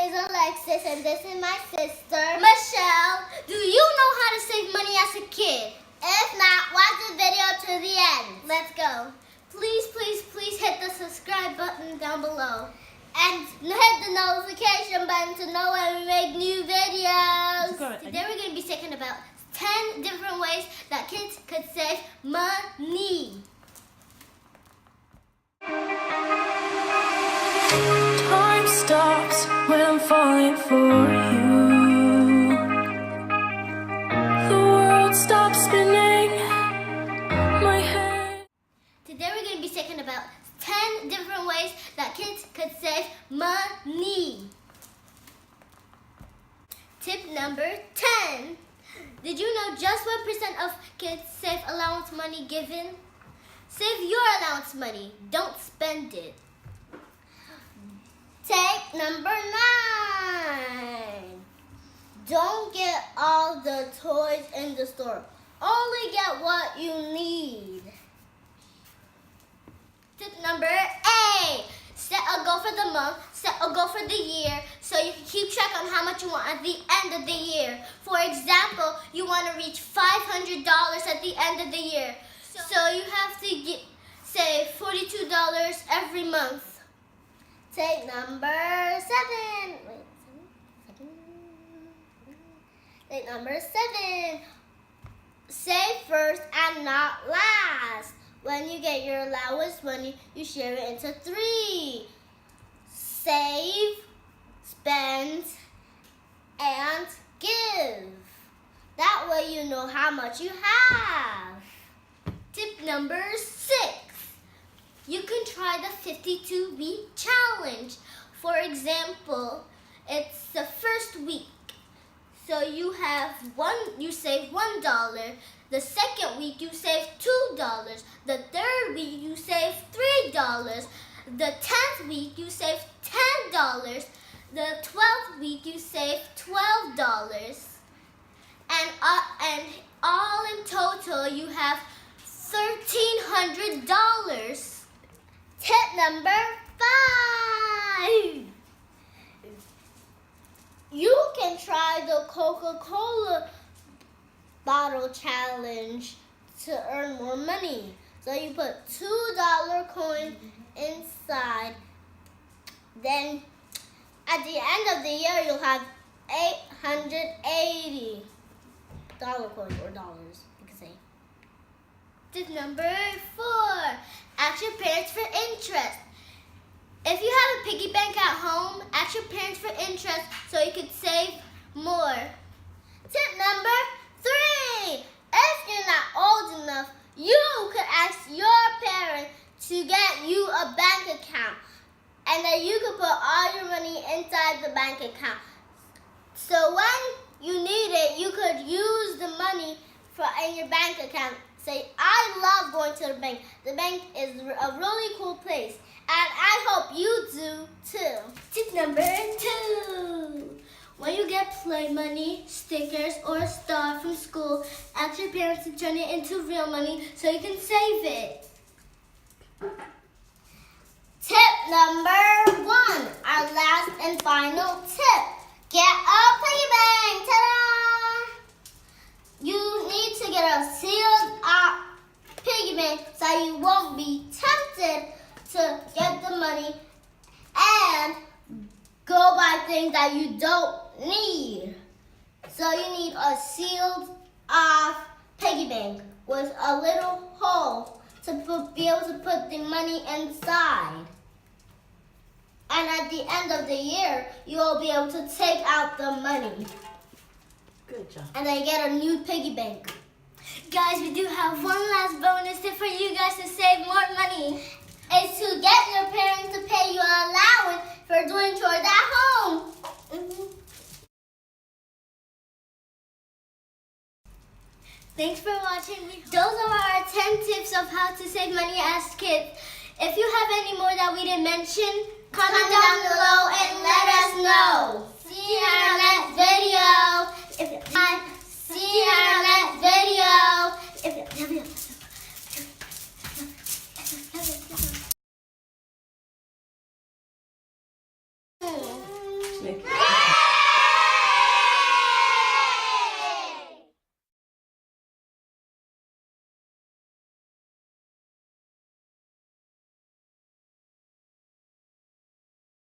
is Alexis and this is my sister, Michelle. Do you know how to save money as a kid? If not, watch the video to the end. Let's go. Please, please, please hit the subscribe button down below. And hit the notification button to know when we make new videos. Today we're going to be talking about 10 different ways that kids could save money. Time stops when I'm falling for you. The world stops spinning my head. Today we're going to be talking about 10 different ways that kids could save money. Tip number 10. Did you know just 1% of kids save allowance money given? Save your allowance money. Don't spend it. Tip number 9. Don't get all the toys in the store. Only get what you need. Tip number 8. Set a goal for the month, set a goal for the year, so you can keep track on how much you want at the end of the year. For example, you want to reach $500 at the end of the year. So you have to save $42 every month. Tip number 7. Tip number 7. Save first and not last. When you get your allowance money, you share it into 3. Save, spend, and give. That way you know how much you have. Tip number 6. You can try the 52-week challenge. For example, it's the first week. So you save $1. The second week you save $2. The third week you save $3. The 10th week you save $10. The 12th week you save $12. And all in total you have $1,300. Tip number 5. You can try the Coca-Cola bottle challenge to earn more money. So you put $2 coin inside. Then at the end of the year, you'll have $880 coins or dollars, you can say. Tip number 4. Ask your parents for interest. If you have a piggy bank at home, ask your parents for interest so you could save more. Tip number 3. If you're not old enough, you could ask your parents to get you a bank account. And then you could put all your money inside the bank account. So when you need it, you could use the money in your bank account. Say, I love going to the bank. The bank is a really cool place. And I hope you do too. Tip number 2. When you get play money, stickers, or a star from school, ask your parents to turn it into real money so you can save it. Tip number 1. Our last and final tip. Get a piggy bank. Ta-da! You need to get a sealed up piggy bank so you won't be tempted to get the money and go buy things that you don't need. So you need a sealed off piggy bank with a little hole to be able to put the money inside. And at the end of the year, you will be able to take out the money. Good job. And then get a new piggy bank. Guys, we do have one last bonus tip for you guys to save more money. It's to get your parents to pay you an allowance for doing chores at home. Thanks for watching. Those are our 10 tips of how to save money as kids. If you have any more that we didn't mention, comment down below and let us know. See you in our next video. See you in our next video. Nick.